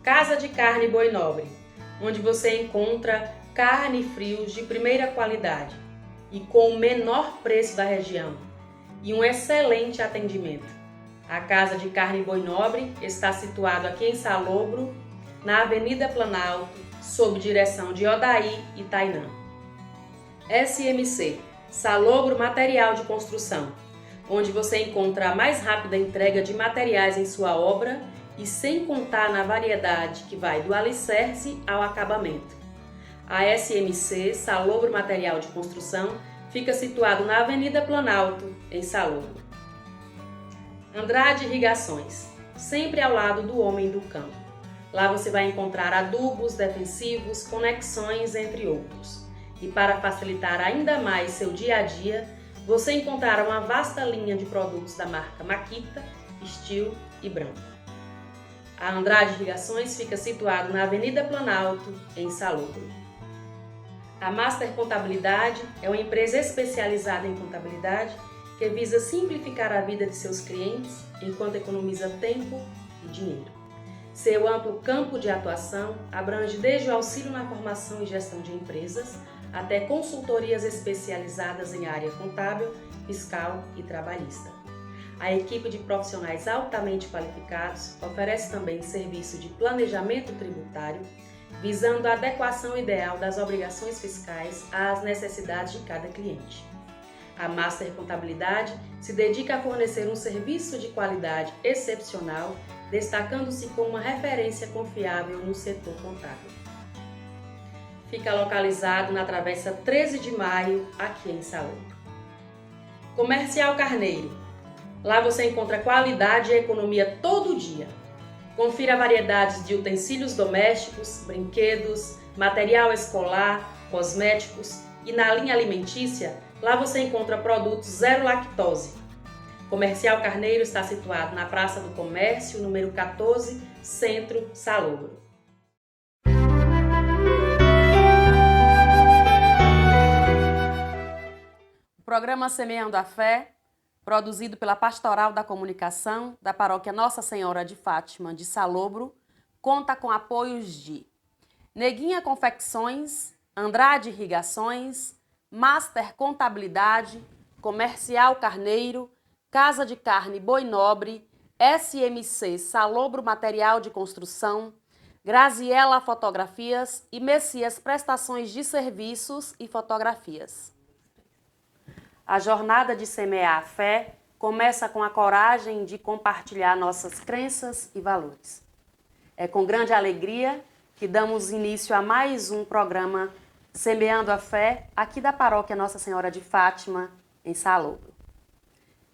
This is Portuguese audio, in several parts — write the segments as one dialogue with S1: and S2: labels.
S1: Casa de Carne Boi Nobre, onde você encontra carne e frios de primeira qualidade e com o menor preço da região e um excelente atendimento. A Casa de Carne Boi Nobre está situado aqui em Salobro, na Avenida Planalto, sob direção de Odaí e Tainã. SMC, Salobro Material de Construção, onde você encontra a mais rápida entrega de materiais em sua obra e sem contar na variedade que vai do alicerce ao acabamento. A SMC, Salobro Material de Construção, fica situado na Avenida Planalto, em Salobro. Andrade Irrigações, sempre ao lado do homem do campo. Lá você vai encontrar adubos, defensivos, conexões, entre outros. E para facilitar ainda mais seu dia a dia, você encontrará uma vasta linha de produtos da marca Makita, Steel e Branco. A Andrade Irrigações fica situado na Avenida Planalto, em Salobro. A Master Contabilidade é uma empresa especializada em contabilidade que visa simplificar a vida de seus clientes enquanto economiza tempo e dinheiro. Seu amplo campo de atuação abrange desde o auxílio na formação e gestão de empresas até consultorias especializadas em área contábil, fiscal e trabalhista. A equipe de profissionais altamente qualificados oferece também serviço de planejamento tributário, visando a adequação ideal das obrigações fiscais às necessidades de cada cliente. A Master Contabilidade se dedica a fornecer um serviço de qualidade excepcional, destacando-se como uma referência confiável no setor contábil. Fica localizado na Travessa 13 de Maio, aqui em Salobro. Comercial Carneiro. Lá você encontra qualidade e economia todo dia. Confira variedades de utensílios domésticos, brinquedos, material escolar, cosméticos e na linha alimentícia, lá você encontra produtos zero lactose. Comercial Carneiro está situado na Praça do Comércio, número 14, Centro, Salobro. O programa Semeando a Fé, produzido pela Pastoral da Comunicação da Paróquia Nossa Senhora de Fátima de Salobro, conta com apoios de Neguinha Confecções, Andrade Irrigações, Master Contabilidade, Comercial Carneiro, Casa de Carne Boi Nobre, SMC Salobro Material de Construção, Graziella Fotografias e Messias Prestações de Serviços e Fotografias. A jornada de semear a fé começa com a coragem de compartilhar nossas crenças e valores. É com grande alegria que damos início a mais um programa Semeando a Fé, aqui da Paróquia Nossa Senhora de Fátima, em Salobro.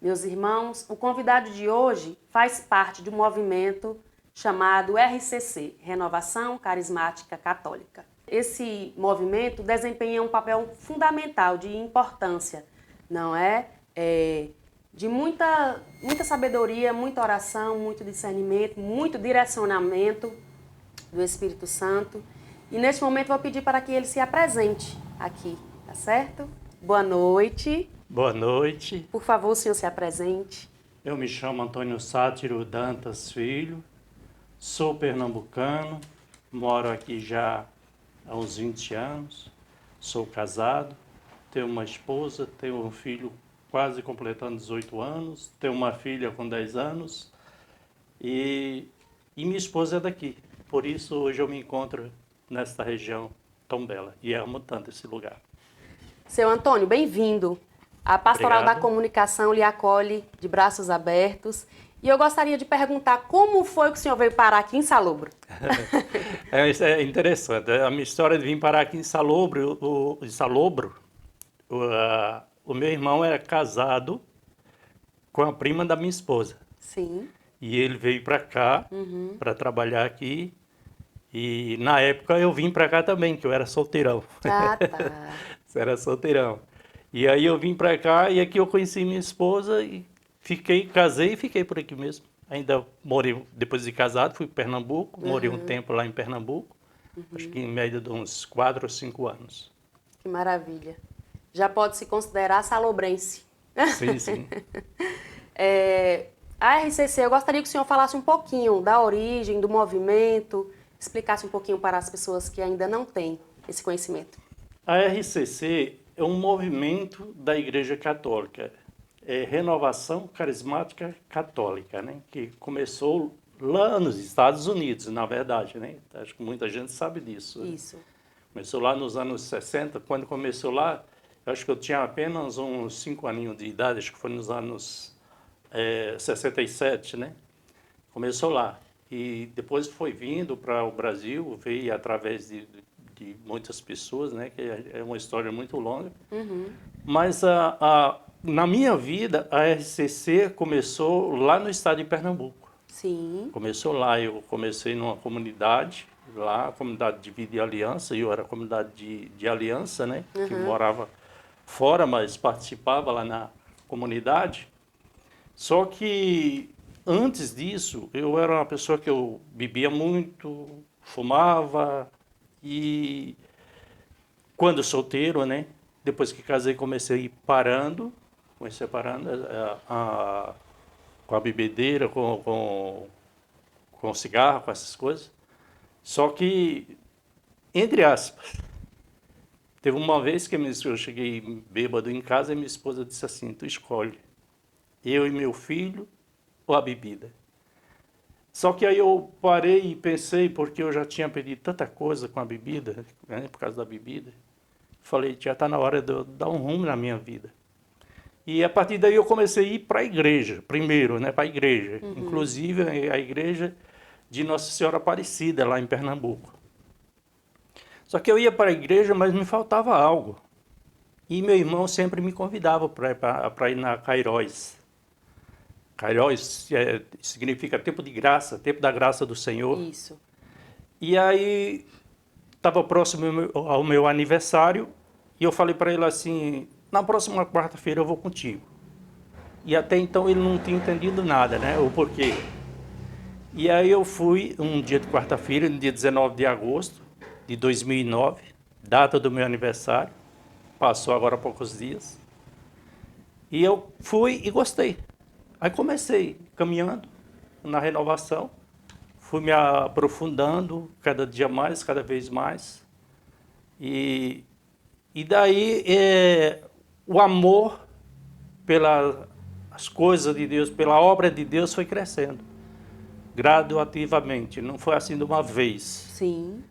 S1: Meus irmãos, o convidado de hoje faz parte de um movimento chamado RCC, Renovação Carismática Católica. Esse movimento desempenha um papel fundamental de importância, não é? De muita sabedoria, muita oração, muito discernimento, muito direcionamento do Espírito Santo. E neste momento vou pedir para que ele se apresente aqui, tá certo? Boa noite.
S2: Boa noite.
S1: Por favor, o senhor se apresente.
S2: Eu me chamo Antônio Sátiro Dantas Filho, sou pernambucano, moro aqui já há uns 20 anos, sou casado, tenho uma esposa, tenho um filho quase completando 18 anos, tenho uma filha com 10 anos e minha esposa é daqui. Por isso hoje eu me encontro nesta região tão bela e amo tanto esse lugar.
S1: Seu Antônio, bem-vindo. A Pastoral da Comunicação lhe acolhe de braços abertos. E eu gostaria de perguntar como foi que o senhor veio parar aqui em Salobro?
S2: Isso é interessante. A minha história de vir parar aqui em Salobro, o meu irmão era casado com a prima da minha esposa.
S1: Sim.
S2: E ele veio para cá, para trabalhar aqui. E na época eu vim para cá também, que eu era solteirão.
S1: Ah, tá.
S2: Era solteirão. E aí eu vim para cá e aqui eu conheci minha esposa e casei e fiquei por aqui mesmo. Ainda morei, depois de casado, fui para Pernambuco, morei um tempo lá em Pernambuco, acho que em média de uns 4 ou 5 anos.
S1: Que maravilha. Já pode se considerar salobrense.
S2: Sim, sim.
S1: A RCC, eu gostaria que o senhor falasse um pouquinho da origem, do movimento, explicasse um pouquinho para as pessoas que ainda não têm esse conhecimento.
S2: A RCC é um movimento da Igreja Católica, é Renovação Carismática Católica, né? Que começou lá nos Estados Unidos, na verdade, né? Acho que muita gente sabe disso.
S1: Isso.
S2: Começou lá nos anos 60, quando começou lá, eu acho que eu tinha apenas uns 5 aninhos de idade, acho que foi nos anos 67, né? Começou lá. E depois foi vindo para o Brasil, veio através de muitas pessoas, né? Que é uma história muito longa.
S1: Uhum.
S2: Mas na minha vida, a RCC começou lá no estado de Pernambuco.
S1: Sim.
S2: Começou lá, eu comecei numa comunidade, lá, a comunidade de Vida e Aliança, e eu era a comunidade de Aliança, né? Que morava fora, mas participava lá na comunidade. Só que antes disso, eu era uma pessoa que eu bebia muito, fumava, e quando solteiro, né? Depois que casei, comecei a ir parando com a bebedeira, com cigarro, com essas coisas. Só que, entre aspas, teve uma vez que eu cheguei bêbado em casa e minha esposa disse assim, tu escolhe, eu e meu filho ou a bebida? Só que aí eu parei e pensei, porque eu já tinha perdido tanta coisa com a bebida, né, por causa da bebida. Falei, já está na hora de eu dar um rumo na minha vida. E a partir daí eu comecei a ir para a igreja, primeiro, né, para a igreja. Inclusive a igreja de Nossa Senhora Aparecida, lá em Pernambuco. Só que eu ia para a igreja, mas me faltava algo. E meu irmão sempre me convidava para ir na Kairos. Kairos significa tempo de graça, tempo da graça do Senhor.
S1: Isso.
S2: E aí estava próximo ao meu aniversário e eu falei para ele assim, na próxima quarta-feira eu vou contigo. E até então ele não tinha entendido nada, né, o porquê. E aí eu fui um dia de quarta-feira, no dia 19 de agosto de 2009, data do meu aniversário, passou agora há poucos dias. E eu fui e gostei. Aí comecei caminhando na renovação, fui me aprofundando cada dia mais, cada vez mais. E daí o amor pelas coisas de Deus, pela obra de Deus foi crescendo, graduativamente, não foi assim de uma vez.
S1: Sim.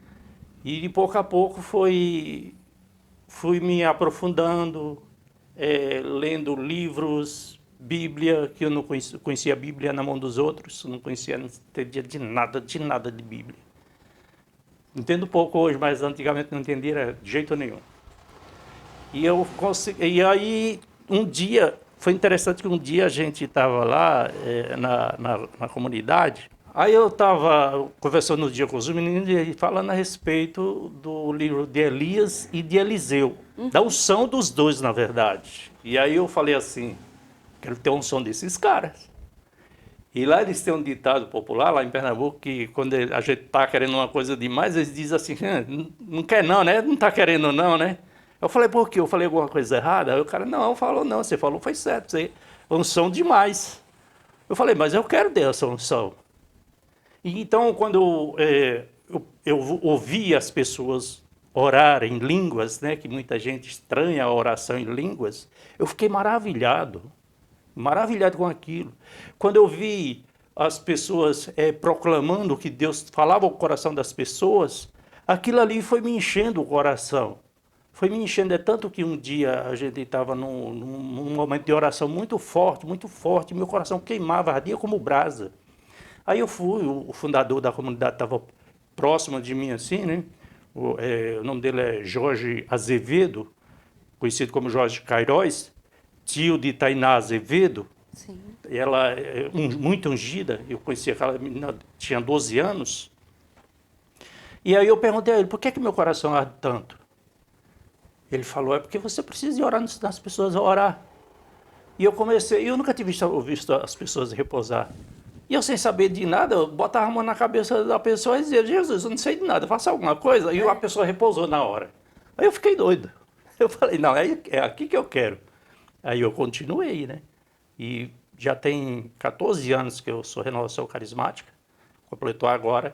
S2: E de pouco a pouco fui me aprofundando, lendo livros, Bíblia, que eu não conhecia a Bíblia na mão dos outros, não conhecia, não entendia de nada de Bíblia. Entendo pouco hoje, mas antigamente não entendia de jeito nenhum. E aí, um dia, foi interessante que um dia a gente estava lá na comunidade, aí eu estava conversando no dia com os meninos e falando a respeito do livro de Elias e de Eliseu, da unção dos dois, na verdade. E aí eu falei assim, quero ter a unção desses caras. E lá eles têm um ditado popular, lá em Pernambuco, que quando a gente está querendo uma coisa demais, eles dizem assim, não quer não, né? Não está querendo não, né? Eu falei, por quê? Eu falei alguma coisa errada? Aí o cara, não, falou não, você falou foi certo, você unção demais. Eu falei, mas eu quero ter essa unção. E então, quando eu ouvi as pessoas orar em línguas, né, que muita gente estranha a oração em línguas, eu fiquei maravilhado com aquilo. Quando eu vi as pessoas proclamando que Deus falava ao coração das pessoas, aquilo ali foi me enchendo o coração. Foi me enchendo, tanto que um dia a gente estava num momento de oração muito forte, meu coração queimava, ardia como brasa. Aí eu fui, o fundador da comunidade estava próximo de mim assim, né? O nome dele é Jorge Azevedo, conhecido como Jorge Kairos, tio de Tainá Azevedo.
S1: Sim.
S2: Ela é muito ungida, eu conheci aquela menina, tinha 12 anos. E aí eu perguntei a ele, por que meu coração arde tanto? Ele falou, é porque você precisa ir orar nas pessoas a orar. E eu nunca tinha visto as pessoas repousar. E eu sem saber de nada, eu botava a mão na cabeça da pessoa e dizia, Jesus, eu não sei de nada, faça alguma coisa. E a pessoa repousou na hora. Aí eu fiquei doido. Eu falei, não, é aqui que eu quero. Aí eu continuei, né? E já tem 14 anos que eu sou renovação carismática, completou agora.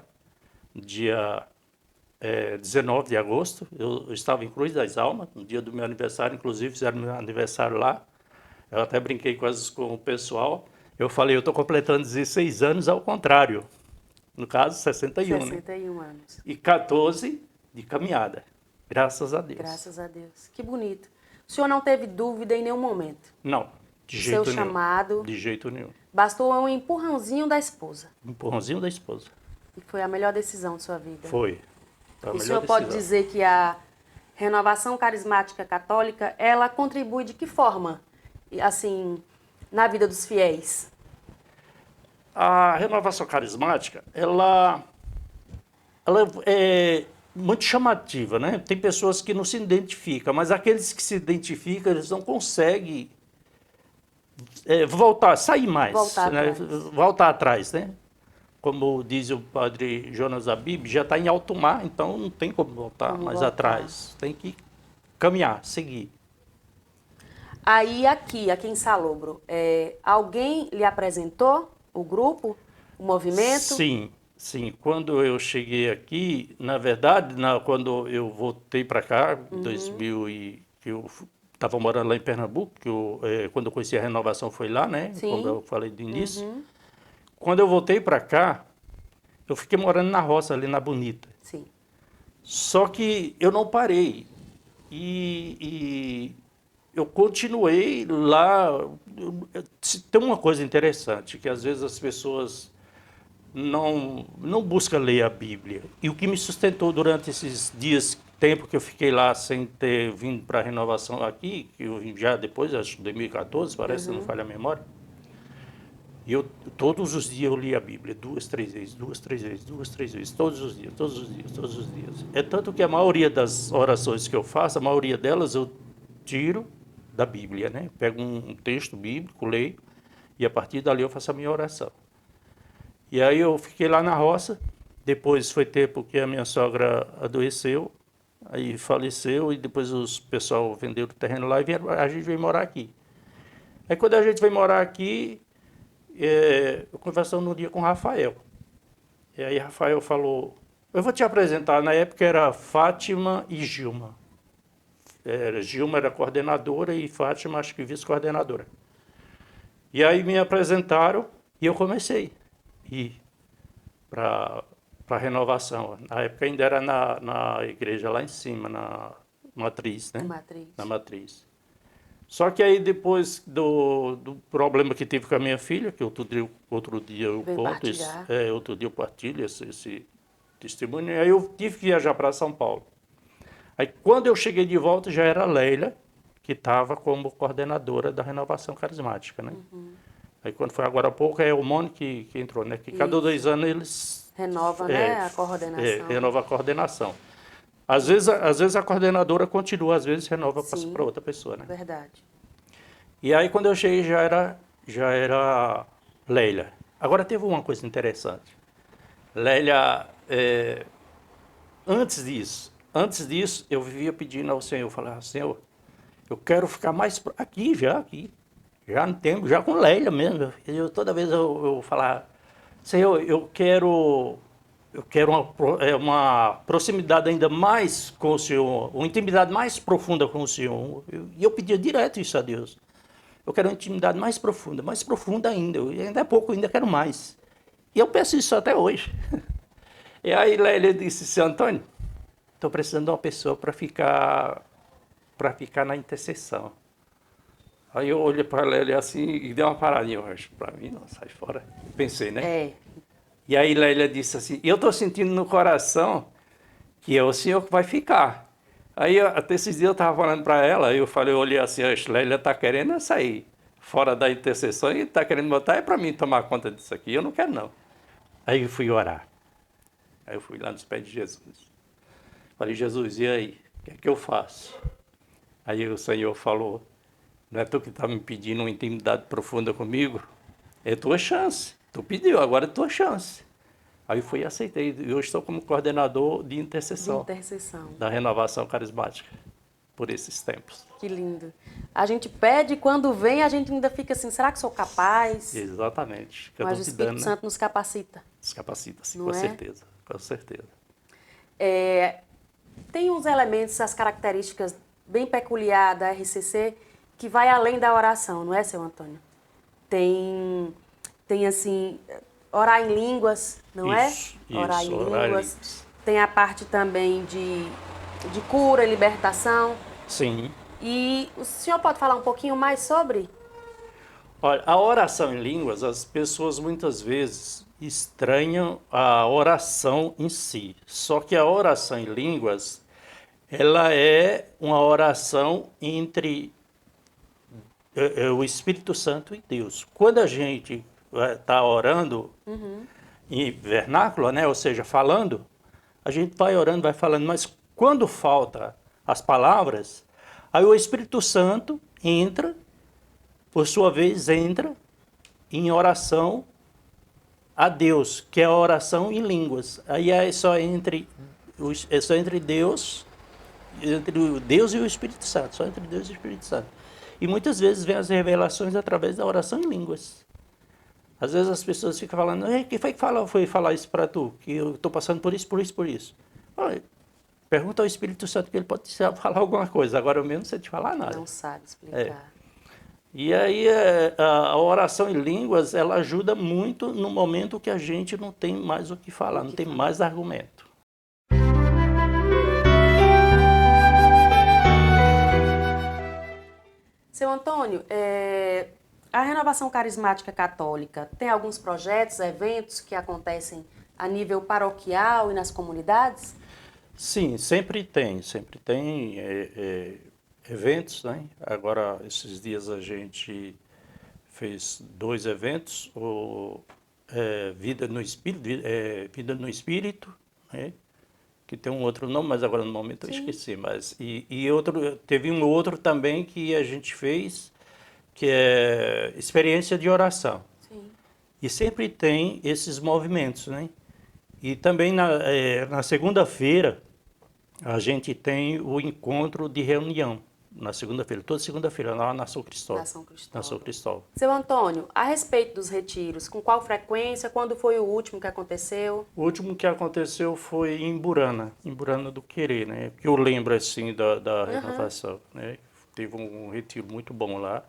S2: dia 19 de agosto. Eu estava em Cruz das Almas, no dia do meu aniversário, inclusive fizeram meu aniversário lá. Eu até brinquei com o pessoal. Eu falei, eu estou completando 16 anos ao contrário. No caso, 61,
S1: 61 anos.
S2: E 14 de caminhada. Graças a Deus.
S1: Graças a Deus. Que bonito. O senhor não teve dúvida em nenhum momento?
S2: Não, de jeito
S1: nenhum. Seu chamado?
S2: De jeito nenhum.
S1: Bastou um empurrãozinho da esposa?
S2: Um empurrãozinho da esposa.
S1: E foi a melhor decisão de sua vida?
S2: Foi.
S1: O senhor pode dizer que a Renovação Carismática Católica, ela contribui de que forma, assim, na vida dos fiéis?
S2: A Renovação Carismática, ela é muito chamativa, né? Tem pessoas que não se identificam, mas aqueles que se identificam, eles não conseguem sair mais, voltar atrás, né? Como diz o padre Jonas Abib, já está em alto mar, então não tem como voltar mais atrás. Tem que caminhar, seguir.
S1: Aí aqui em Salobro, alguém lhe apresentou o grupo, o movimento?
S2: Sim. Quando eu cheguei aqui, na verdade, quando eu voltei para cá, em 2000 que eu estava morando lá em Pernambuco, quando eu conheci a Renovação foi lá, né?
S1: Sim.
S2: Como eu falei do início. Quando eu voltei para cá, eu fiquei morando na roça, ali na Bonita.
S1: Sim.
S2: Só que eu não parei. E eu continuei lá. Tem uma coisa interessante, que às vezes as pessoas não buscam ler a Bíblia. E o que me sustentou durante esses tempo que eu fiquei lá sem ter vindo para a Renovação aqui, que eu vim já depois, acho que 2014, parece que não falha a memória. E todos os dias eu li a Bíblia, 2, 3 vezes, todos os dias. É tanto que a maioria das orações que eu faço, a maioria delas eu tiro da Bíblia, né? Pego um texto bíblico, leio, e a partir dali eu faço a minha oração. E aí eu fiquei lá na roça, depois foi tempo que a minha sogra adoeceu, aí faleceu, e depois o pessoal vendeu o terreno lá e a gente veio morar aqui. Aí quando a gente veio morar aqui, eu conversando um dia com o Rafael. E aí Rafael falou, eu vou te apresentar, na época era Fátima e Gilma. Gilma era coordenadora e Fátima acho que vice-coordenadora. E aí me apresentaram e eu comecei a ir para a Renovação. Na época ainda era na igreja lá em cima, na Matriz, né? Na Matriz. Só que aí depois do problema que tive com a minha filha, que outro dia eu conto, outro dia eu partilho esse testemunho, aí eu tive que viajar para São Paulo. Aí quando eu cheguei de volta já era a Leila, que estava como coordenadora da Renovação Carismática, né? Aí quando foi agora há pouco, é o Mônica que entrou, né? Que cada 2 anos eles...
S1: Renova, né, a coordenação.
S2: Renova a coordenação. Às vezes a coordenadora continua, às vezes renova para outra pessoa, né?
S1: Verdade.
S2: E aí quando eu cheguei já era Leila. Agora teve uma coisa interessante. Leila, antes disso eu vivia pedindo ao Senhor, eu falava, Senhor, eu quero ficar mais aqui, já no tempo, já com Leila mesmo. Toda vez eu falava, Senhor, eu quero uma proximidade ainda mais com o Senhor, uma intimidade mais profunda com o Senhor. E eu pedia direto isso a Deus. Eu quero uma intimidade mais profunda ainda. Ainda é pouco, ainda quero mais. E eu peço isso até hoje. E aí ele disse assim, Antônio, estou precisando de uma pessoa para ficar na intercessão. Aí eu olhei para ele assim e dei uma paradinha. Para mim, não, sai fora. Pensei, né? E aí Leila disse assim, eu estou sentindo no coração que é o senhor que vai ficar. Aí até esses dias eu estava falando para ela, eu olhei assim, a Leila está querendo sair fora da intercessão e está querendo botar para mim tomar conta disso aqui, eu não quero não. Aí eu fui orar. Aí eu fui lá nos pés de Jesus. Falei, Jesus, e aí? O que é que eu faço? Aí o Senhor falou, não é tu que está me pedindo uma intimidade profunda comigo? É tua chance. Tu pediu, agora é tua chance. Aí fui e aceitei. E hoje estou como coordenador de intercessão. Da Renovação Carismática, por esses tempos.
S1: Que lindo. A gente pede, quando vem, a gente ainda fica assim, será que sou capaz?
S2: Exatamente.
S1: Mas o Espírito Santo nos capacita.
S2: Nos capacita, sim, com certeza. com certeza.
S1: Tem uns elementos, as características bem peculiares da RCC que vai além da oração, não é, seu Antônio? Tem assim, orar em línguas, não
S2: Isso,
S1: é? Orar em
S2: orar em
S1: línguas.
S2: línguas.
S1: Tem a parte também de cura e libertação.
S2: Sim.
S1: E o senhor pode falar um pouquinho mais sobre?
S2: Olha, a oração em línguas, as pessoas muitas vezes estranham a oração em si. Só que a oração em línguas, ela é uma oração entre o Espírito Santo e Deus. Quando a gente está orando em vernáculo, né, ou seja, falando, a gente vai orando, vai falando, mas quando falta as palavras, aí o Espírito Santo entra, por sua vez, entra em oração a Deus, que é a oração em línguas. Aí é só entre Deus, entre o Deus e o Espírito Santo, só entre Deus e o Espírito Santo. E muitas vezes vem as revelações através da oração em línguas. Às vezes as pessoas ficam falando, quem foi que foi falar isso para tu? Que eu estou passando por isso, por isso, por isso. Olha, pergunta ao Espírito Santo que ele pode te falar alguma coisa. Agora eu mesmo não sei te falar nada.
S1: Não sabe explicar.
S2: E aí a oração em línguas, ela ajuda muito no momento que a gente não tem mais o que falar, não tem mais argumento.
S1: Seu Antônio, a Renovação Carismática Católica tem alguns projetos, eventos que acontecem a nível paroquial e nas comunidades?
S2: Sim, sempre tem eventos, né? Agora, esses dias a gente fez 2 eventos, Vida no Espírito, né? Que tem um outro nome, mas agora no momento eu esqueci. Mas, teve um outro também que a gente fez, que é experiência de oração.
S1: Sim.
S2: E sempre tem esses movimentos, né? E também na segunda-feira a gente tem o encontro de reunião. Na segunda-feira, toda segunda-feira, lá na São Cristóvão. Na São Cristóvão.
S1: Seu Antônio, a respeito dos retiros, com qual frequência, quando foi o último que aconteceu?
S2: O último que aconteceu foi em Burana do Querer, né? Que eu lembro, assim, da renovação, né? Teve um retiro muito bom lá,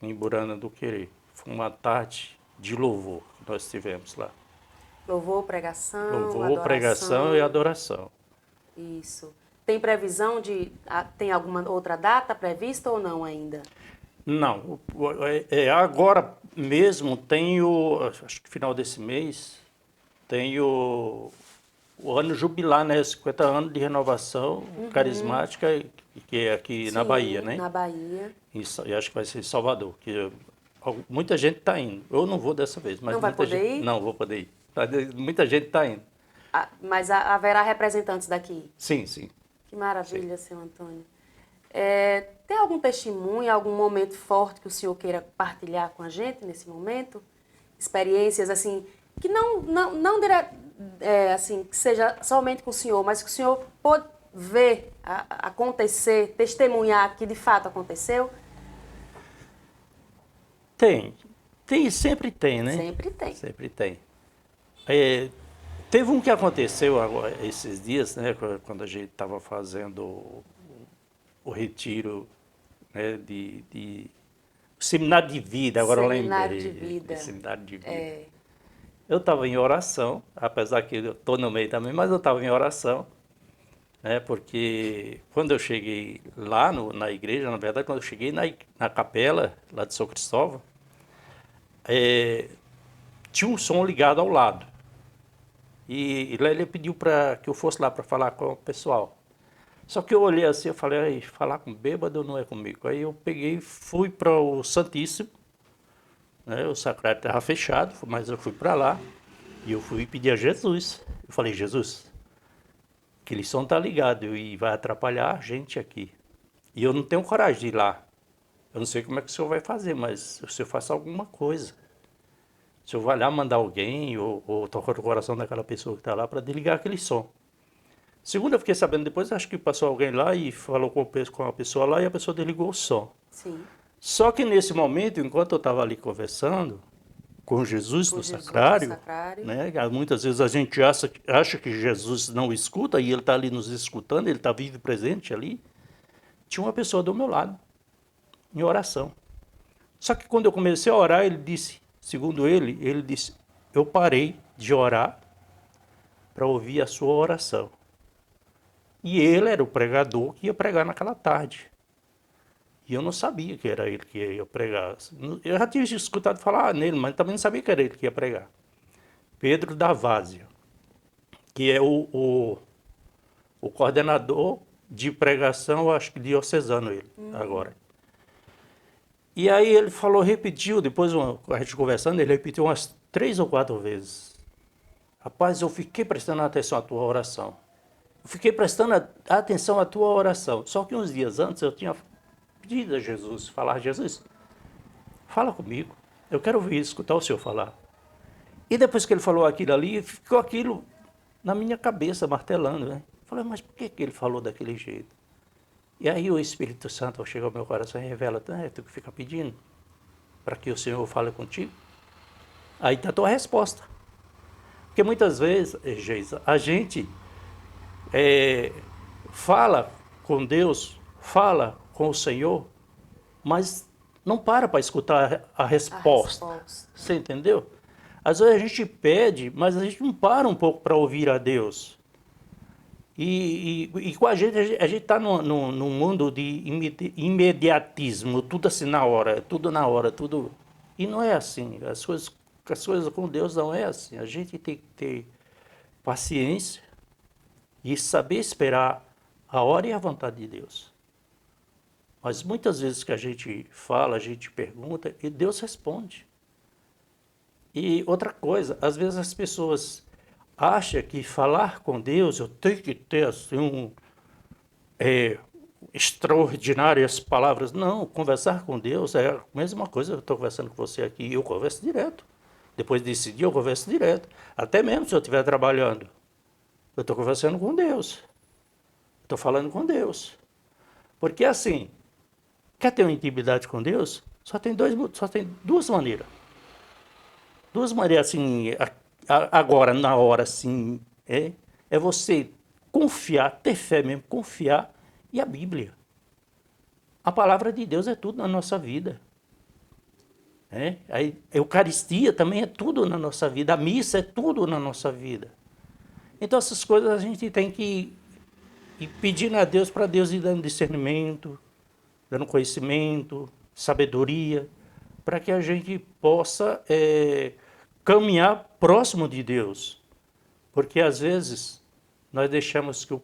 S2: em Burana do Querer. Foi uma tarde de louvor que nós tivemos lá.
S1: Louvor, pregação,
S2: Louvor,
S1: adoração.
S2: pregação e adoração.
S1: Isso. Tem previsão tem alguma outra data prevista ou não ainda?
S2: Não, agora mesmo tem acho que final desse mês, tem o ano jubilar, né? 50 anos de renovação carismática, que é aqui na Bahia, né?
S1: Na Bahia.
S2: E acho que vai ser em Salvador, que muita gente está indo. Eu não vou dessa vez, mas
S1: não vai poder ir?
S2: Não, vou poder ir. Muita gente está indo.
S1: Mas haverá representantes daqui?
S2: Sim, sim.
S1: Que maravilha, seu Antônio. Tem algum testemunho, algum momento forte que o senhor queira partilhar com a gente nesse momento? Experiências assim, que assim, que seja somente com o senhor, mas que o senhor pôde ver acontecer, testemunhar que de fato aconteceu? Sempre tem, né?
S2: Sempre tem. Sempre tem. Teve um que aconteceu agora, esses dias, né, quando a gente estava fazendo o retiro, né, o seminário de vida, agora eu lembrei. Seminário de vida. Eu estava em oração, apesar que eu estou no meio também, mas eu estava em oração, né, porque quando eu cheguei lá na igreja, na verdade, quando eu cheguei na capela, lá de São Cristóvão, tinha um som ligado ao lado. E ele pediu para que eu fosse lá para falar com o pessoal. Só que eu olhei assim, eu falei, falar com bêbado não é comigo. Aí eu peguei e fui para o Santíssimo, né? O sacrário estava fechado, mas eu fui para lá e eu fui pedir a Jesus. Eu falei, Jesus, aquele som está ligado e vai atrapalhar a gente aqui. E eu não tenho coragem de ir lá. Eu não sei como é que o senhor vai fazer, mas o senhor faça alguma coisa. O senhor vai lá mandar alguém ou tocar o coração daquela pessoa que está lá para desligar aquele som. Segundo, eu fiquei sabendo depois, acho que passou alguém lá e falou com a pessoa lá e a pessoa desligou o som.
S1: Sim.
S2: Só que nesse momento, enquanto eu estava ali conversando, com Jesus
S1: Com
S2: no
S1: Jesus
S2: sacrário,
S1: no sacrário.
S2: né? Muitas vezes a gente acha que Jesus não escuta e ele está ali nos escutando, ele está vivo e presente ali. Tinha uma pessoa do meu lado, em oração. Só que quando eu comecei a orar, ele disse, segundo ele disse, eu parei de orar para ouvir a sua oração. E ele era o pregador que ia pregar naquela tarde. E eu não sabia que era ele que ia pregar. Eu já tinha escutado falar nele, mas também não sabia que era ele que ia pregar. Pedro Davásio, que é o coordenador de pregação, acho que diocesano ele, agora. E aí ele falou, repetiu, depois a gente conversando, ele repetiu umas 3 ou 4 vezes. Rapaz, eu fiquei prestando atenção à tua oração. Eu fiquei prestando atenção à tua oração. Só que uns dias antes eu tinha pedido a Jesus, falar, Jesus, fala comigo. Eu quero ouvir, escutar o Senhor falar. E depois que ele falou aquilo ali, ficou aquilo na minha cabeça, martelando, né? Falei, mas por que ele falou daquele jeito? E aí o Espírito Santo chega ao meu coração e revela, tu que fica pedindo para que o Senhor fale contigo. Aí está a tua resposta. Porque muitas vezes, Geisa, a gente fala com Deus, fala com o Senhor, mas não para escutar a resposta. Você entendeu? Às vezes a gente pede, mas a gente não para um pouco para ouvir a Deus. E com a gente está num mundo de imediatismo, tudo assim na hora, tudo. E não é assim. As coisas com Deus não é assim. A gente tem que ter paciência e saber esperar a hora e a vontade de Deus. Mas muitas vezes que a gente fala, a gente pergunta, e Deus responde. E outra coisa, às vezes as pessoas acham que falar com Deus, eu tenho que ter assim extraordinárias palavras. Não, conversar com Deus é a mesma coisa que eu estou conversando com você aqui. Eu converso direto. Depois desse dia eu converso direto. Até mesmo se eu estiver trabalhando. Eu estou conversando com Deus. Estou falando com Deus. Porque assim, quer ter uma intimidade com Deus? Só tem duas maneiras. Duas maneiras assim, agora, na hora assim, é você confiar, ter fé mesmo, confiar, e a Bíblia. A palavra de Deus é tudo na nossa vida. A Eucaristia também é tudo na nossa vida, a missa é tudo na nossa vida. Então essas coisas a gente tem que ir pedindo a Deus, para Deus ir dando discernimento, dando conhecimento, sabedoria, para que a gente possa caminhar próximo de Deus. Porque às vezes nós deixamos que o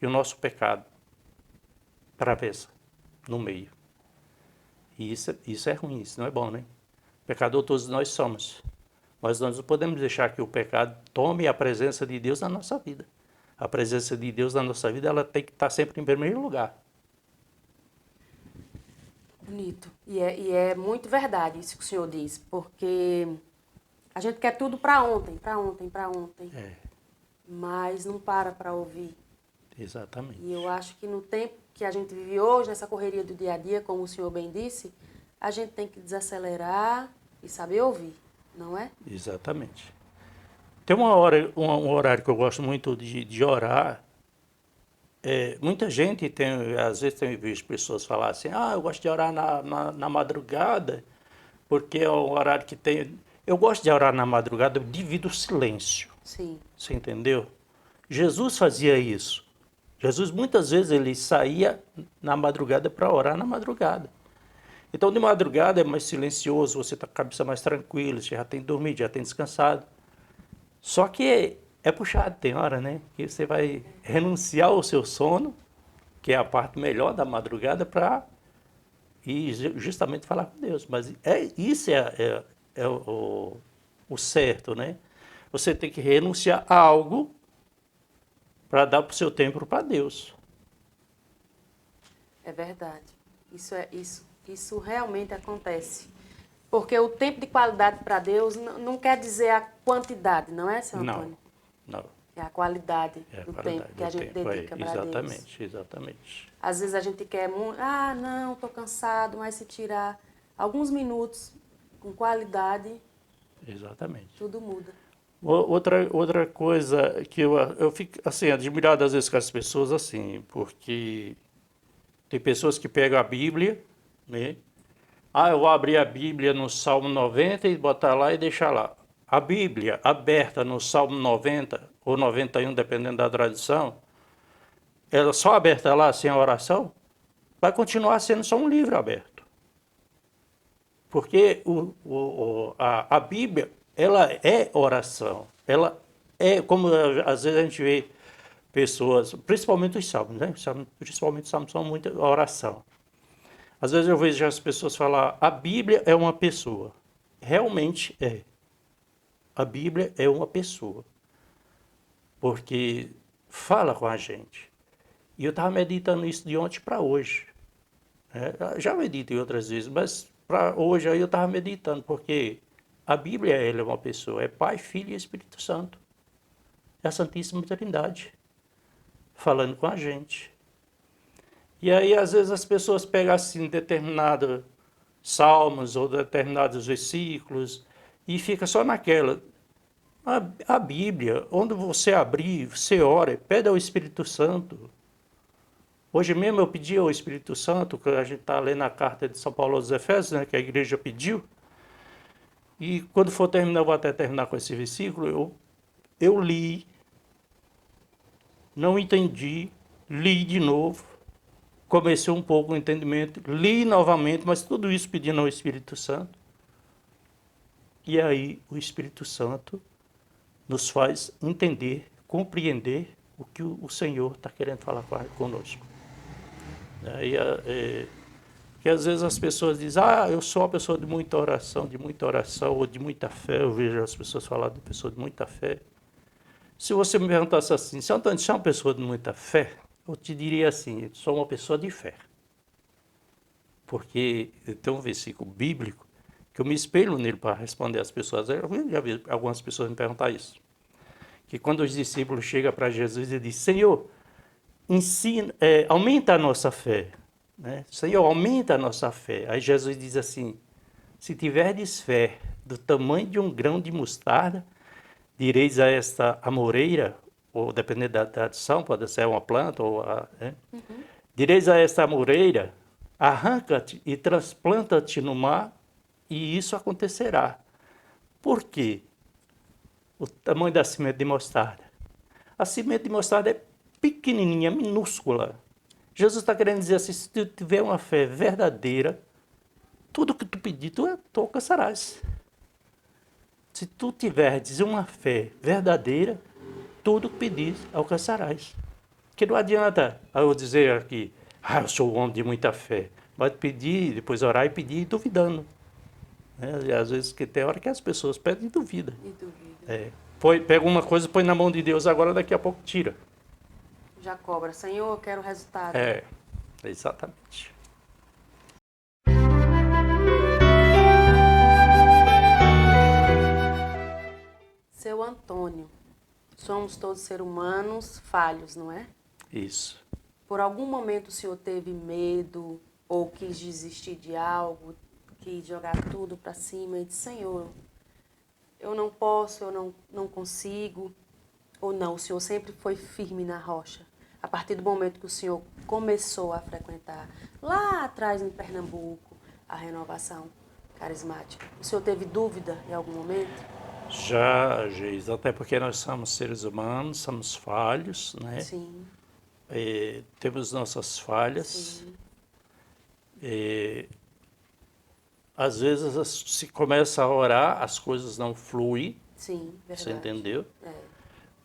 S2: nosso pecado, atravessa no meio. E isso é ruim, isso não é bom, né? Pecador todos nós somos. Mas nós não podemos deixar que o pecado tome a presença de Deus na nossa vida. A presença de Deus na nossa vida, ela tem que estar sempre em primeiro lugar.
S1: Bonito. E é muito verdade isso que o senhor diz, porque a gente quer tudo para ontem. Mas não para ouvir.
S2: Exatamente.
S1: E eu acho que no tempo que a gente vive hoje, nessa correria do dia a dia, como o senhor bem disse, a gente tem que desacelerar e saber ouvir, não é?
S2: Exatamente. Tem um horário que eu gosto muito de orar. Muita gente às vezes tem visto pessoas falar assim, eu gosto de orar na madrugada, porque é o horário que tem. Eu gosto de orar na madrugada, eu divido o silêncio.
S1: Sim.
S2: Você entendeu? Jesus fazia isso. Jesus muitas vezes ele saía na madrugada para orar na madrugada. Então de madrugada é mais silencioso, você está com a cabeça mais tranquila, você já tem dormido, já tem descansado. Só que é puxado, tem hora, né? Que você vai renunciar ao seu sono, que é a parte melhor da madrugada, para ir justamente falar com Deus. Mas isso é o certo, né? Você tem que renunciar a algo para dar o seu tempo para Deus.
S1: É verdade. Isso realmente acontece. Porque o tempo de qualidade para Deus não quer dizer a quantidade, não é, seu Antônio?
S2: Não.
S1: É a qualidade do tempo que a gente dedica para Deus.
S2: Exatamente.
S1: Às vezes a gente quer muito, não, estou cansado, mas se tirar alguns minutos com qualidade,
S2: Exatamente.
S1: tudo muda.
S2: Outra coisa que eu fico assim, admirado às vezes com as pessoas assim, porque tem pessoas que pegam a Bíblia, né? Ah, eu vou abrir a Bíblia no Salmo 90 e botar lá e deixar lá. A Bíblia aberta no Salmo 90 ou 91, dependendo da tradição, ela só aberta lá sem a oração, vai continuar sendo só um livro aberto. Porque a Bíblia, ela é oração. Ela é, como às vezes a gente vê pessoas, principalmente os salmos, né? Principalmente os salmos são muita oração. Às vezes eu vejo as pessoas falar, a Bíblia é uma pessoa. Realmente é. A Bíblia é uma pessoa. Porque fala com a gente. E eu estava meditando isso de ontem para hoje. Já meditei outras vezes, mas para hoje aí eu estava meditando, porque a Bíblia ela é uma pessoa, é Pai, Filho e Espírito Santo. É a Santíssima Trindade, falando com a gente. E aí, às vezes, as pessoas pegam assim determinados salmos ou determinados versículos e fica só naquela. A Bíblia, onde você abrir, você ora, pede ao Espírito Santo. Hoje mesmo eu pedi ao Espírito Santo, que a gente está lendo a carta de São Paulo aos Efésios, né, que a igreja pediu. E quando for terminar, eu vou até terminar com esse versículo, eu li, não entendi, li de novo, comecei um pouco o entendimento, li novamente, mas tudo isso pedindo ao Espírito Santo. E aí o Espírito Santo nos faz entender, compreender o que o Senhor está querendo falar conosco. Que às vezes as pessoas dizem, eu sou uma pessoa de muita oração, ou de muita fé. Eu vejo as pessoas falar de pessoa de muita fé. Se você me perguntasse assim, se Antônio, você é uma pessoa de muita fé, eu te diria assim, sou uma pessoa de fé. Porque tem um versículo bíblico que eu me espelho nele para responder às pessoas. Eu já vi algumas pessoas me perguntar isso. Que quando os discípulos chegam para Jesus e dizem, Senhor, ensina, aumenta a nossa fé. Né? Senhor, aumenta a nossa fé. Aí Jesus diz assim, se tiverdes fé do tamanho de um grão de mostarda, direis a esta amoreira, ou dependendo da tradição, pode ser uma planta, direis a esta amoreira, arranca-te e transplanta-te no mar, e isso acontecerá. Por quê? O tamanho da semente de mostarda. A semente de mostarda é pequenininha, minúscula. Jesus está querendo dizer assim, se tu tiver uma fé verdadeira, tudo que tu pedir, tu alcançarás. Se tu tiveres uma fé verdadeira, tudo que pedir, alcançarás. Porque não adianta eu dizer aqui, eu sou um homem de muita fé. Mas pedir, depois orar e pedir duvidando. E às vezes que tem hora que as pessoas pedem e duvidam. Pega uma coisa, põe na mão de Deus, agora daqui a pouco tira.
S1: Já cobra. Senhor, eu quero o resultado.
S2: Exatamente.
S1: Seu Antônio, somos todos seres humanos falhos, não é?
S2: Isso.
S1: Por algum momento o senhor teve medo ou quis desistir de algo, quis jogar tudo para cima e disse, Senhor, eu não posso, eu não consigo, ou não? O senhor sempre foi firme na rocha? A partir do momento que o senhor começou a frequentar, lá atrás em Pernambuco, a renovação carismática, o senhor teve dúvida em algum momento?
S2: Já, Geis, até porque nós somos seres humanos, somos falhos, né?
S1: Sim.
S2: Temos nossas falhas.
S1: Sim.
S2: Às vezes se começa a orar, as coisas não fluem.
S1: Sim, verdade.
S2: Você entendeu?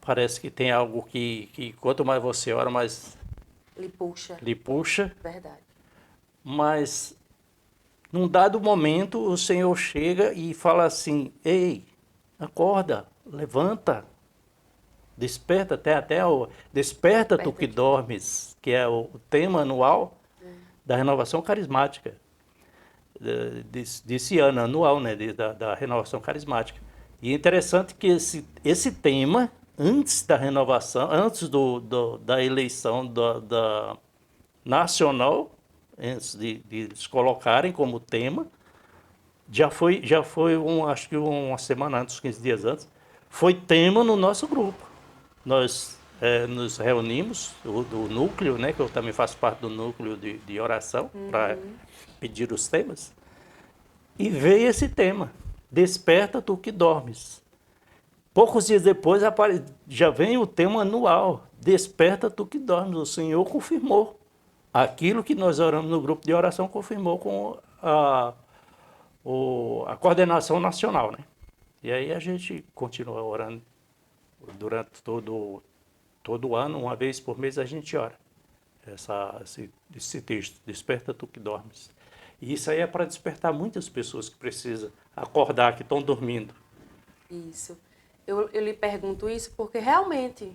S2: Parece que tem algo que quanto mais você ora, mais lhe puxa.
S1: Verdade.
S2: Mas, num dado momento, o Senhor chega e fala assim, ei, acorda, levanta, desperta, desperta tu que dormes, que é o tema anual da renovação carismática, desse ano anual, né, da renovação carismática. E é interessante que esse tema, antes da renovação, antes da eleição da nacional, antes de eles colocarem como tema, Já foi acho que uma semana antes, 15 dias antes, foi tema no nosso grupo. Nós nos reunimos, do núcleo, né, que eu também faço parte do núcleo de oração, para pedir os temas, e veio esse tema, Desperta tu que dormes. Poucos dias depois já vem o tema anual, Desperta tu que dormes. O Senhor confirmou. Aquilo que nós oramos no grupo de oração confirmou com a coordenação nacional, né? E aí a gente continua orando durante todo o ano, uma vez por mês a gente ora. Esse texto, Desperta tu que dormes. E isso aí é para despertar muitas pessoas que precisam acordar, que estão dormindo.
S1: Isso. Eu lhe pergunto isso porque realmente,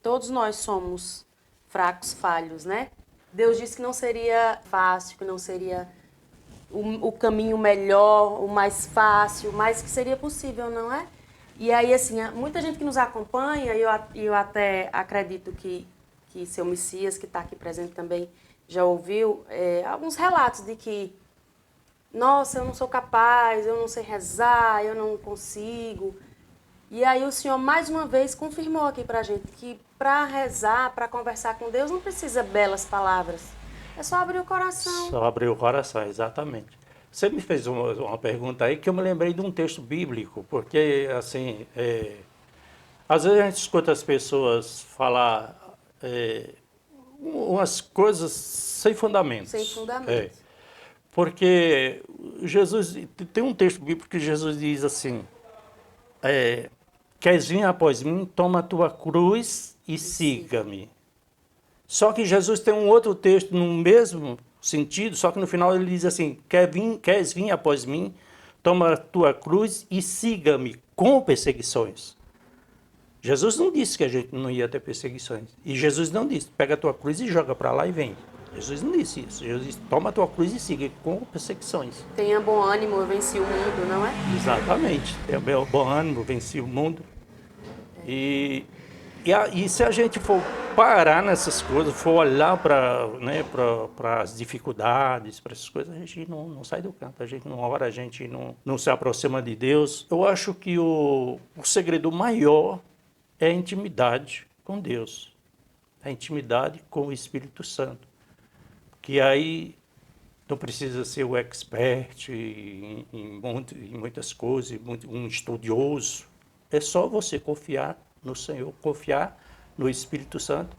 S1: todos nós somos fracos, falhos, né? Deus disse que não seria fácil, que não seria o caminho melhor, o mais fácil, mas que seria possível, não é? E aí, assim, muita gente que nos acompanha, e eu até acredito que seu Messias, que está aqui presente também, já ouviu alguns relatos de que, nossa, eu não sou capaz, eu não sei rezar, eu não consigo. E aí o Senhor, mais uma vez, confirmou aqui pra gente que para rezar, para conversar com Deus, não precisa belas palavras. É só abrir o coração.
S2: Só abrir o coração, exatamente. Você me fez uma pergunta aí que eu me lembrei de um texto bíblico, porque, assim, às vezes a gente escuta as pessoas falar umas coisas sem fundamentos.
S1: Sem fundamentos.
S2: Porque Jesus, tem um texto bíblico que Jesus diz assim, queres vir após mim, toma a tua cruz e siga-me. Só que Jesus tem um outro texto no mesmo sentido, só que no final ele diz assim, queres vir após mim, toma a tua cruz e siga-me com perseguições. Jesus não disse que a gente não ia ter perseguições. E Jesus não disse, pega a tua cruz e joga para lá e vem. Jesus não disse isso. Jesus disse, toma a tua cruz e siga com perseguições.
S1: Tenha bom ânimo, eu venci o mundo, não é?
S2: Exatamente. Tenha bom ânimo, venci o mundo. E se a gente for parar nessas coisas, for olhar para as dificuldades, para essas coisas, a gente não sai do canto, a gente não ora, a gente não se aproxima de Deus. Eu acho que o segredo maior é a intimidade com Deus, a intimidade com o Espírito Santo. Que aí não precisa ser o expert em muitas coisas, um estudioso. É só você confiar no Senhor, confiar no Espírito Santo,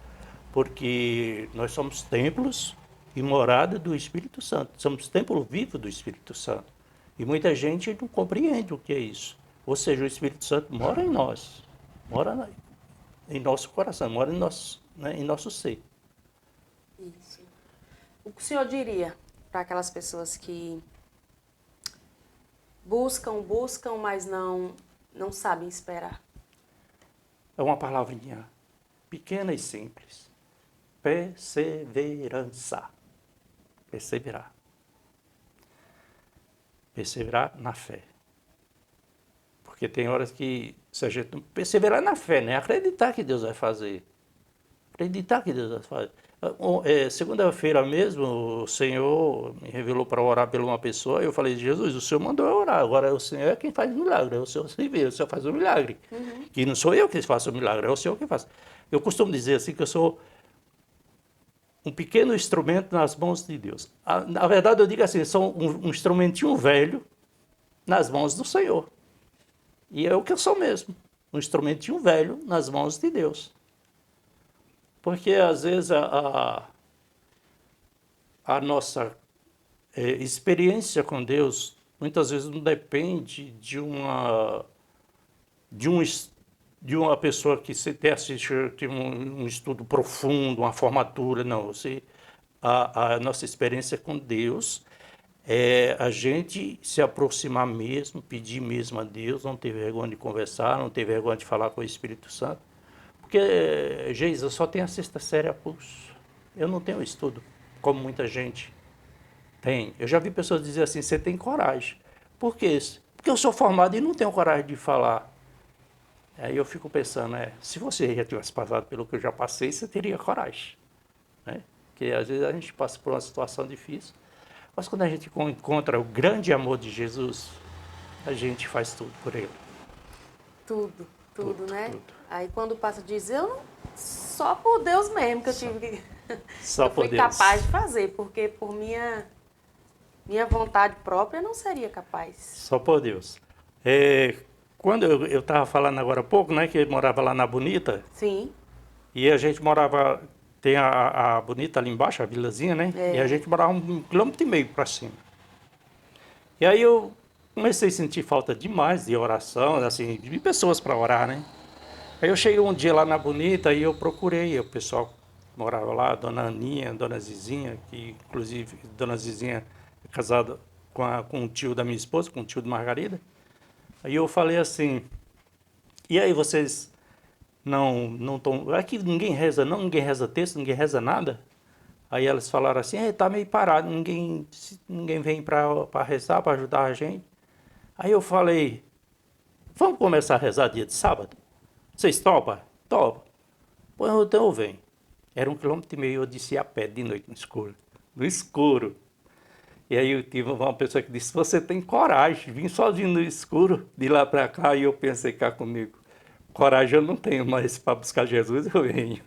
S2: porque nós somos templos e morada do Espírito Santo. Somos templo vivo do Espírito Santo. E muita gente não compreende o que é isso. Ou seja, o Espírito Santo mora em nós, mora em nosso coração, mora em nosso ser.
S1: Isso. O que o senhor diria para aquelas pessoas que buscam, mas não sabem esperar?
S2: É uma palavrinha pequena e simples. Perseverança. Perseverar. Perseverar na fé. Porque tem horas que, se a gente não perseverar na fé, né? Acreditar que Deus vai fazer. Acreditar que Deus vai fazer. Segunda-feira mesmo, o Senhor me revelou para orar por uma pessoa, e eu falei, Jesus, o Senhor mandou eu orar, agora o Senhor é quem faz o milagre, é o Senhor se vê, o Senhor faz o milagre. Que não sou eu que faço o milagre, é o Senhor que faz. Eu costumo dizer assim que eu sou um pequeno instrumento nas mãos de Deus. Na verdade, eu digo assim, sou um instrumentinho velho nas mãos do Senhor. E é o que eu sou mesmo, um instrumentinho velho nas mãos de Deus. Porque, às vezes, a nossa experiência com Deus, muitas vezes, não depende de uma pessoa que tem um estudo profundo, uma formatura, não. A nossa experiência com Deus é a gente se aproximar mesmo, pedir mesmo a Deus, não ter vergonha de conversar, não ter vergonha de falar com o Espírito Santo. Porque, Geisa, eu só tenho a sexta série a pulso. Eu não tenho estudo, como muita gente tem. Eu já vi pessoas dizer assim, você tem coragem. Por quê? Porque eu sou formado e não tenho coragem de falar. Aí eu fico pensando, se você já tivesse passado pelo que eu já passei, você teria coragem. Né? Porque às vezes a gente passa por uma situação difícil. Mas quando a gente encontra o grande amor de Jesus, a gente faz tudo por ele.
S1: Tudo, né?
S2: Tudo.
S1: Aí quando passa diz, eu não, só por Deus mesmo que eu tive que...
S2: Só
S1: eu
S2: por
S1: fui
S2: Deus.
S1: capaz de fazer, porque por minha vontade própria eu não seria capaz.
S2: Só por Deus. Quando eu estava falando agora há pouco, né, que eu morava lá na Bonita,
S1: Sim.
S2: e a gente morava, tem a Bonita ali embaixo, a vilazinha, né?
S1: É.
S2: E a gente morava 1,5 km para cima. E aí eu comecei a sentir falta demais de oração, assim, de pessoas para orar, né? Aí eu cheguei um dia lá na Bonita e eu procurei o pessoal que morava lá, Dona Aninha, Dona Zizinha, que inclusive Dona Zizinha é casada com um tio da minha esposa, com um tio de Margarida. Aí eu falei assim, e aí vocês não estão... Aqui ninguém reza não, ninguém reza texto, ninguém reza nada. Aí elas falaram assim, tá meio parado, ninguém vem para rezar, para ajudar a gente. Aí eu falei, vamos começar a rezar dia de sábado? Vocês topam? Topam. Pois então eu venho. Era 1,5 km, eu desci a pé de noite no escuro. No escuro. E aí eu tive uma pessoa que disse, você tem coragem, vim sozinho no escuro, de lá para cá, e eu pensei cá comigo, coragem eu não tenho, mas para buscar Jesus eu venho.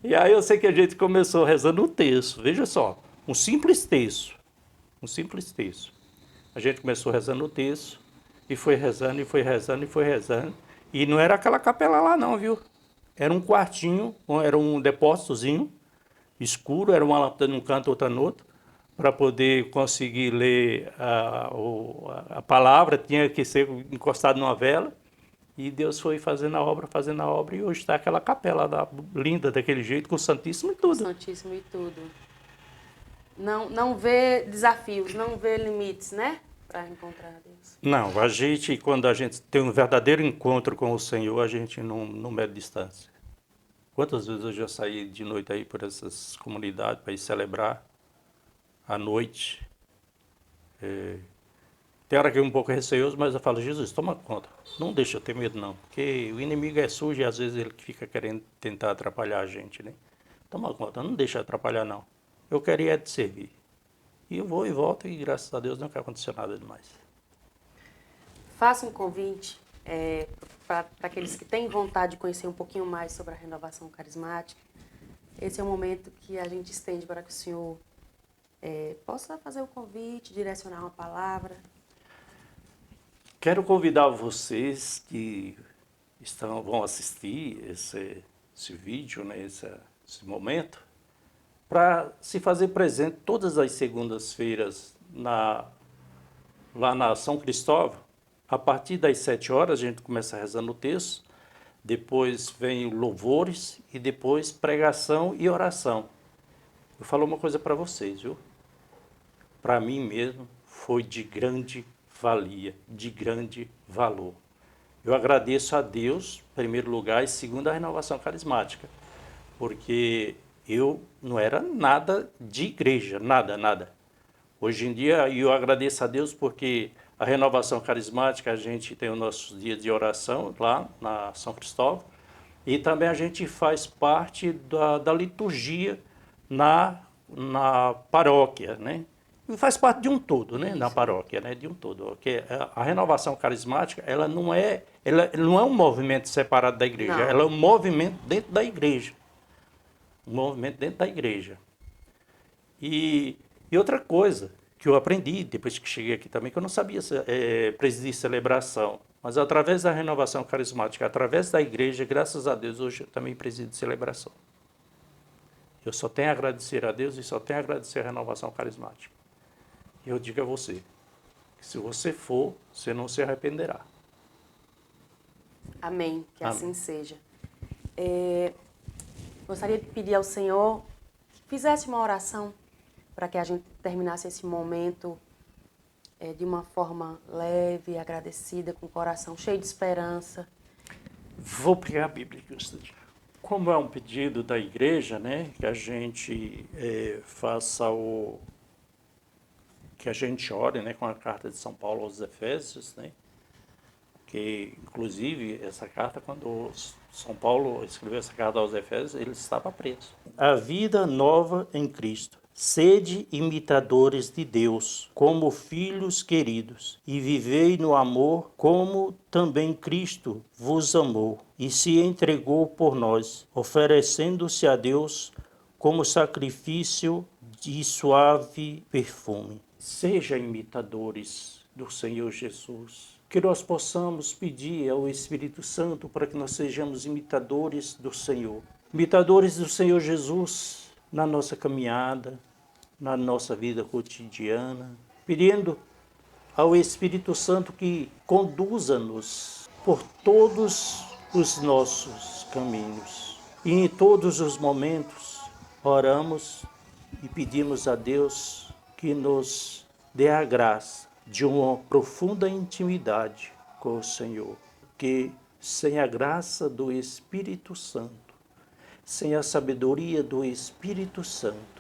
S2: E aí eu sei que a gente começou rezando o texto, veja só, um simples texto. A gente começou rezando o texto, e foi rezando, e foi rezando, e foi rezando. E não era aquela capela lá não, viu? Era um quartinho, era um depósitozinho, escuro, era uma lâmpada num canto, outra no outro, para poder conseguir ler a palavra, tinha que ser encostado numa vela. E Deus foi fazendo a obra, e hoje está aquela capela linda daquele jeito, com o Santíssimo e tudo.
S1: Santíssimo e tudo. Não vê desafios, não vê limites, né? Para encontrar Deus.
S2: Não, quando a gente tem um verdadeiro encontro com o Senhor, a gente não mede distância. Quantas vezes eu já saí de noite aí por essas comunidades para ir celebrar à noite? Tem hora que é um pouco receoso, mas eu falo, Jesus, toma conta. Não deixa eu ter medo, não. Porque o inimigo é sujo e às vezes ele fica querendo tentar atrapalhar a gente, né? Toma conta, não deixa atrapalhar, não. Eu queria te servir. E eu vou e volto e graças a Deus nunca aconteceu nada demais.
S1: Faça um convite para aqueles que têm vontade de conhecer um pouquinho mais sobre a renovação carismática. Esse é o momento que a gente estende para que o senhor possa fazer o convite, direcionar uma palavra.
S2: Quero convidar vocês que vão assistir esse vídeo, né, esse momento, para se fazer presente todas as segundas-feiras lá na São Cristóvão. A partir das 7 horas a gente começa rezando o texto, depois vem louvores e depois pregação e oração. Eu falo uma coisa para vocês, viu? Para mim mesmo foi de grande valia, de grande valor. Eu agradeço a Deus, em primeiro lugar, e segundo a renovação carismática, porque eu não era nada de igreja, nada. Hoje em dia eu agradeço a Deus porque a renovação carismática, a gente tem os nossos dias de oração lá na São Cristóvão, e também a gente faz parte da liturgia na paróquia, né? E faz parte de um todo, né? Na paróquia, né? De um todo. Porque a renovação carismática, ela não é um movimento separado da igreja,
S1: Não.
S2: ela é um movimento dentro da igreja. Um movimento dentro da igreja. E outra coisa que eu aprendi depois que cheguei aqui também, que eu não sabia presidir celebração, mas através da renovação carismática, através da igreja, graças a Deus, hoje eu também presido celebração. Eu só tenho a agradecer a Deus e só tenho a agradecer a renovação carismática. E eu digo a você, que se você for, você não se arrependerá.
S1: Amém, que
S2: Amém.
S1: assim seja. Gostaria de pedir ao Senhor que fizesse uma oração para que a gente terminasse esse momento de uma forma leve, agradecida, com o coração cheio de esperança.
S2: Vou pegar a Bíblia aqui, como é um pedido da igreja, né, que a gente que a gente ore, né, com a carta de São Paulo aos Efésios, né, que inclusive essa carta, quando São Paulo escreveu essa carta aos Efésios, ele estava preso. A vida nova em Cristo Sede imitadores de Deus, como filhos queridos, e vivei no amor, como também Cristo vos amou, e se entregou por nós, oferecendo-se a Deus como sacrifício de suave perfume. Sejam imitadores do Senhor Jesus. Que nós possamos pedir ao Espírito Santo para que nós sejamos imitadores do Senhor. Imitadores do Senhor Jesus na nossa caminhada, na nossa vida cotidiana, pedindo ao Espírito Santo que conduza-nos por todos os nossos caminhos. E em todos os momentos oramos e pedimos a Deus que nos dê a graça de uma profunda intimidade com o Senhor, que sem a graça do Espírito Santo, sem a sabedoria do Espírito Santo,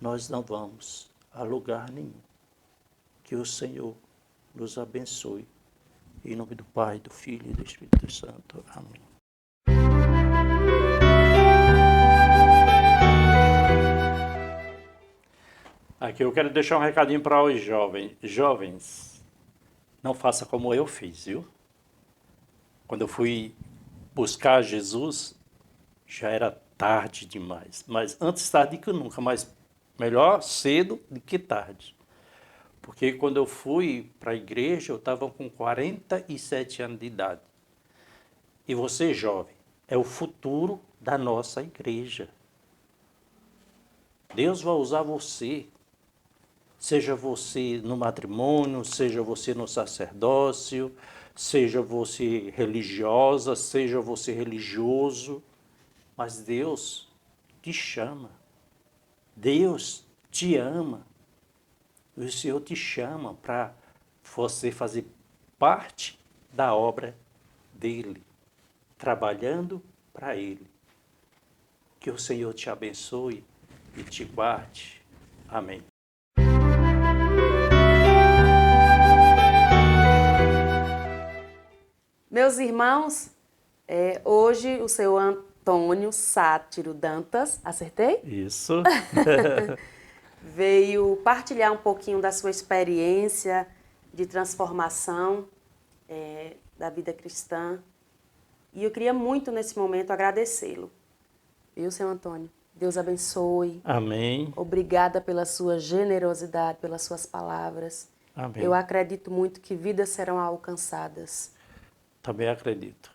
S2: nós não vamos a lugar nenhum. Que o Senhor nos abençoe. Em nome do Pai, do Filho e do Espírito Santo. Amém. Aqui eu quero deixar um recadinho para os jovens. Jovens, não faça como eu fiz, viu? Quando eu fui buscar Jesus, já era tarde demais. Mas antes tarde que nunca, mas melhor cedo do que tarde. Porque quando eu fui para a igreja, eu estava com 47 anos de idade. E você, jovem, é o futuro da nossa igreja. Deus vai usar você. Seja você no matrimônio, seja você no sacerdócio, seja você religiosa, seja você religioso. Mas Deus te chama. Deus te ama. O Senhor te chama para você fazer parte da obra dele, trabalhando para ele. Que o Senhor te abençoe e te guarde. Amém.
S1: Meus irmãos, hoje o seu Antônio Sátiro Dantas, acertei?
S2: Isso.
S1: Veio partilhar um pouquinho da sua experiência de transformação da vida cristã. E eu queria muito, nesse momento, agradecê-lo. Viu, seu Antônio? Deus abençoe.
S2: Amém.
S1: Obrigada pela sua generosidade, pelas suas palavras.
S2: Amém.
S1: Eu acredito muito que vidas serão alcançadas.
S2: Também acredito.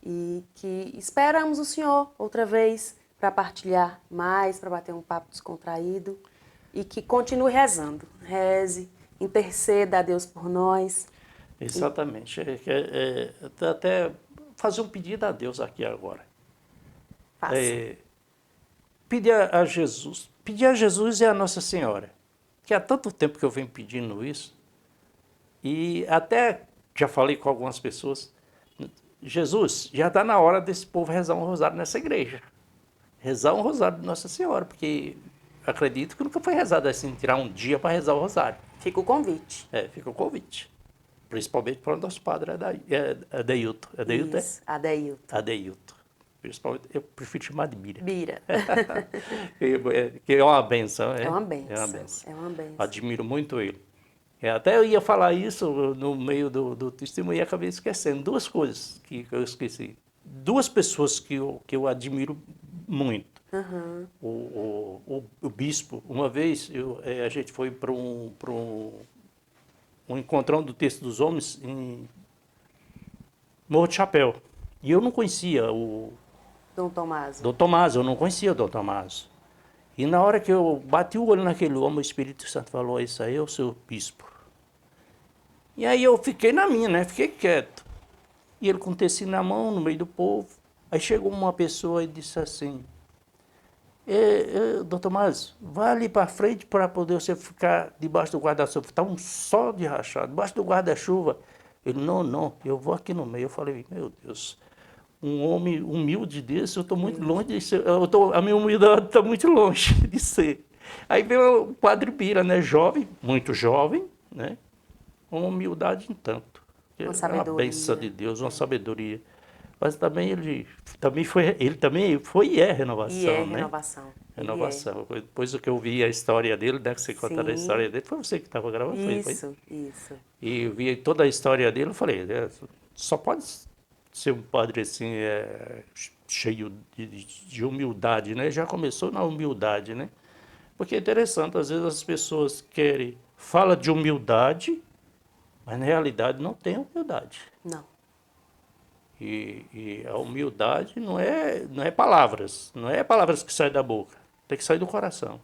S1: E que esperamos o Senhor outra vez para partilhar mais, para bater um papo descontraído. E que continue rezando. Reze, interceda a Deus por nós.
S2: Exatamente. Até fazer um pedido a Deus aqui agora.
S1: Faça.
S2: Pedir a Jesus. Pedir a Jesus e a Nossa Senhora. Que há tanto tempo que eu venho pedindo isso. E até já falei com algumas pessoas. Jesus, já está na hora desse povo rezar um rosário nessa igreja. Rezar um rosário de Nossa Senhora, porque acredito que nunca foi rezado assim, tirar um dia para rezar o rosário.
S1: Fica o convite.
S2: Fica o convite. Principalmente para o nosso padre Adeilton. Adeilton,
S1: Isso, Adeilton.
S2: Adeilton. Principalmente, eu prefiro chamar de Bira.
S1: Bira.
S2: Que é uma benção.
S1: É uma benção.
S2: É uma benção.
S1: É uma benção.
S2: Admiro muito ele. Até eu ia falar isso no meio do testemunho e acabei esquecendo. Duas coisas que eu esqueci. Duas pessoas que eu admiro muito.
S1: Uhum.
S2: O bispo, uma vez a gente foi para um encontrão do Texto dos Homens em Morro de Chapéu. E eu não conhecia o
S1: Dom Tomás.
S2: Dom Tomás, eu não conhecia o Dom Tomás. E na hora que eu bati o olho naquele homem, o Espírito Santo falou, isso aí é o seu bispo. E aí eu fiquei na minha, né? Fiquei quieto. E ele com o tecido na mão, no meio do povo. Aí chegou uma pessoa e disse assim, Dom Tomás, vai ali para frente para poder você ficar debaixo do guarda-chuva. Está um sol de rachado, debaixo do guarda-chuva. Ele, não, eu vou aqui no meio. Eu falei, meu Deus, um homem humilde desse, eu estou muito longe de ser, a minha humildade está muito longe de ser. Aí veio o Padre Bira, né, jovem, muito jovem, né, uma humildade em tanto.
S1: Uma sabedoria.
S2: Uma bênção de Deus, uma sabedoria. Mas também ele também foi e é renovação,
S1: E é
S2: né?
S1: renovação.
S2: Renovação. Depois que eu vi a história dele, né, que você contou a história dele, foi você que estava gravando?
S1: Isso.
S2: E eu vi toda a história dele, eu falei, só pode ser um padre assim, cheio de humildade, né? Já começou na humildade, né? Porque é interessante, às vezes as pessoas falam de humildade, mas na realidade não tem humildade.
S1: Não.
S2: E a humildade não é palavras, não é palavras que saem da boca, tem que sair do coração.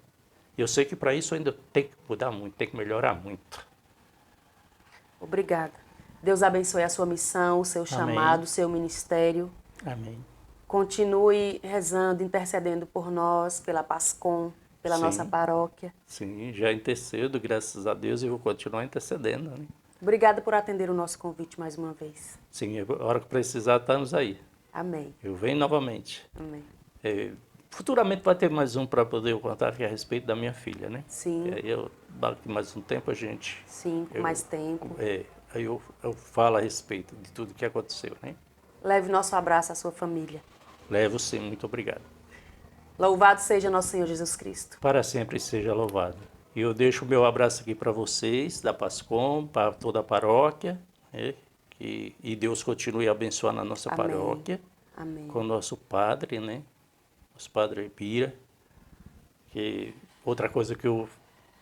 S2: Eu sei que para isso ainda tem que mudar muito, tem que melhorar muito.
S1: Obrigada. Deus abençoe a sua missão, o seu chamado, o seu ministério.
S2: Amém.
S1: Continue rezando, intercedendo por nós, pela Pascom, pela nossa paróquia.
S2: Sim, já intercedo, graças a Deus, e vou continuar intercedendo. Né?
S1: Obrigada por atender o nosso convite mais uma vez.
S2: Sim, a hora que precisar, estamos aí.
S1: Amém.
S2: Eu venho novamente.
S1: Amém.
S2: Futuramente vai ter mais um para poder eu contar que é a respeito da minha filha, né?
S1: Sim.
S2: Daqui mais um tempo a gente...
S1: Sim, com mais tempo.
S2: Aí eu falo a respeito de tudo que aconteceu, né?
S1: Leve nosso abraço à sua família.
S2: Levo sim, muito obrigado.
S1: Louvado seja nosso Senhor Jesus Cristo.
S2: Para sempre seja louvado. E eu deixo o meu abraço aqui para vocês, da Pascom, para toda a paróquia, né? E Deus continue abençoando a nossa paróquia.
S1: Amém.
S2: Com o nosso padre, né? Nosso padre Pira. Que outra coisa que eu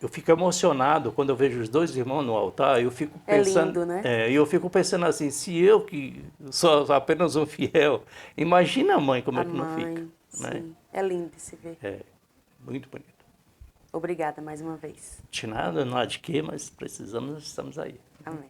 S2: fico emocionado quando eu vejo os dois irmãos no altar, eu fico pensando...
S1: É lindo, né?
S2: Eu fico pensando assim, se eu que sou apenas um fiel, imagina a mãe como é que não fica.
S1: Sim,
S2: né?
S1: é lindo de se ver.
S2: Muito bonito.
S1: Obrigada mais uma vez.
S2: De nada, não há de quê, mas precisamos, estamos aí.
S1: Amém.